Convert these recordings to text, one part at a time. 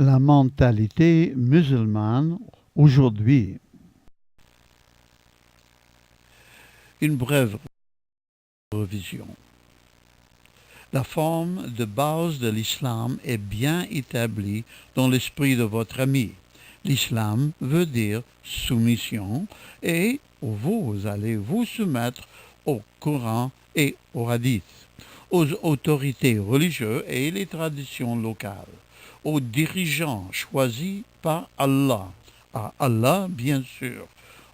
La mentalité musulmane aujourd'hui. Une brève revision. La forme de base de l'islam est bien établie dans l'esprit de votre ami. L'islam veut dire soumission et vous allez vous soumettre au Coran et au Hadith, aux autorités religieuses et les traditions locales, aux dirigeants choisis par Allah, à Allah bien sûr,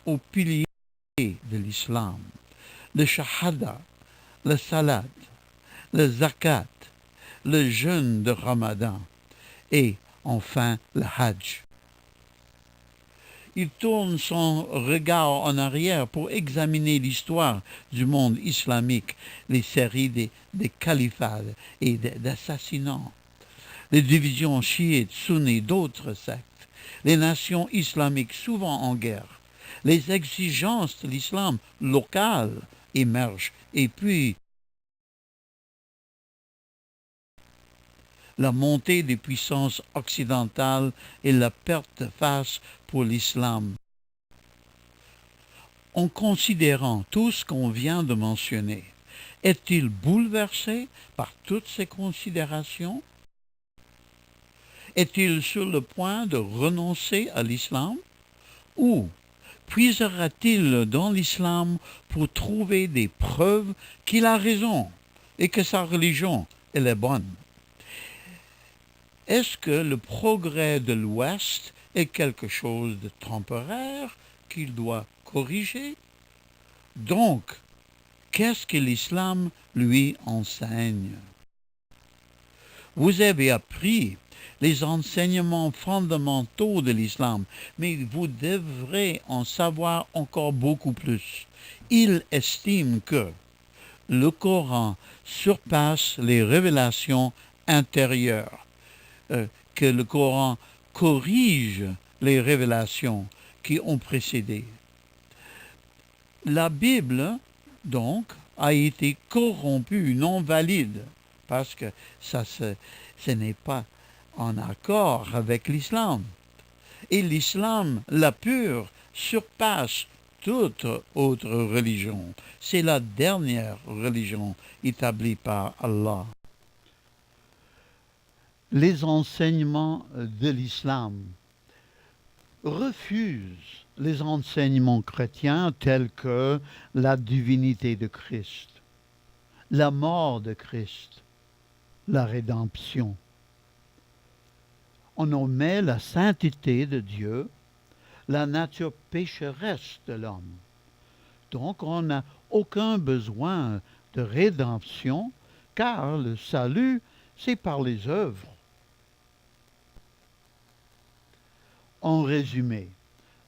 aux piliers de l'islam, le shahada, le salat, le zakat, le jeûne de Ramadan et enfin le hajj. Il tourne son regard en arrière pour examiner l'histoire du monde islamique, les séries des califats et d'assassinats, les divisions chiites, sunnites, d'autres sectes, les nations islamiques souvent en guerre, les exigences de l'islam local émergent et puis la montée des puissances occidentales et la perte de face pour l'islam. En considérant tout ce qu'on vient de mentionner, est-il bouleversé par toutes ces considérations? Est-il sur le point de renoncer à l'islam? Ou puisera-t-il dans l'islam pour trouver des preuves qu'il a raison et que sa religion elle est bonne? Est-ce que le progrès de l'Ouest est quelque chose de temporaire qu'il doit corriger? Donc, qu'est-ce que l'islam lui enseigne? Vous avez appris les enseignements fondamentaux de l'islam, mais vous devrez en savoir encore beaucoup plus. Il estime que le Coran surpasse les révélations intérieures, que le Coran corrige les révélations qui ont précédé. La Bible, donc, a été corrompue, non valide, parce que ce n'est pas en accord avec l'islam. Et l'islam, la pure, surpasse toute autre religion. C'est la dernière religion établie par Allah. Les enseignements de l'islam refusent les enseignements chrétiens tels que la divinité de Christ, la mort de Christ, la rédemption. On omet la sainteté de Dieu, la nature pécheresse de l'homme. Donc on n'a aucun besoin de rédemption, car le salut, c'est par les œuvres. En résumé,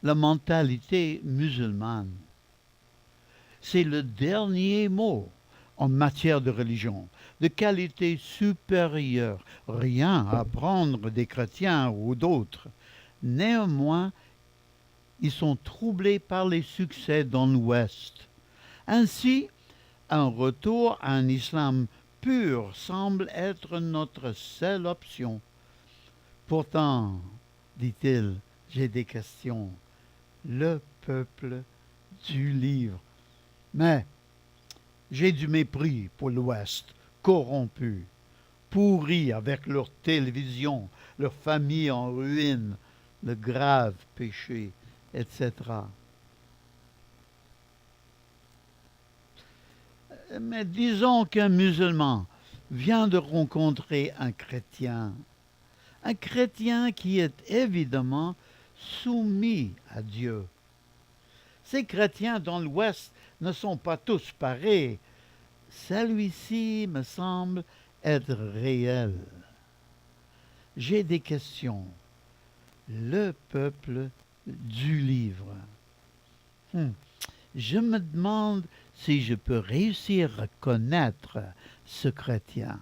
la mentalité musulmane, c'est le dernier mot en matière de religion, de qualité supérieure, rien à prendre des chrétiens ou d'autres. Néanmoins, ils sont troublés par les succès dans l'Ouest. Ainsi, un retour à un islam pur semble être notre seule option. Pourtant, dit-il, j'ai des questions. Le peuple du livre. Mais j'ai du mépris pour l'Ouest, corrompu, pourri avec leur télévision, leur famille en ruine, le grave péché, etc. Mais disons qu'un musulman vient de rencontrer un chrétien qui est évidemment soumis à Dieu. Ces chrétiens dans l'Ouest ne sont pas tous pareils. Celui-ci me semble être réel. J'ai des questions. Le peuple du livre. Je me demande si je peux réussir à connaître ce chrétien.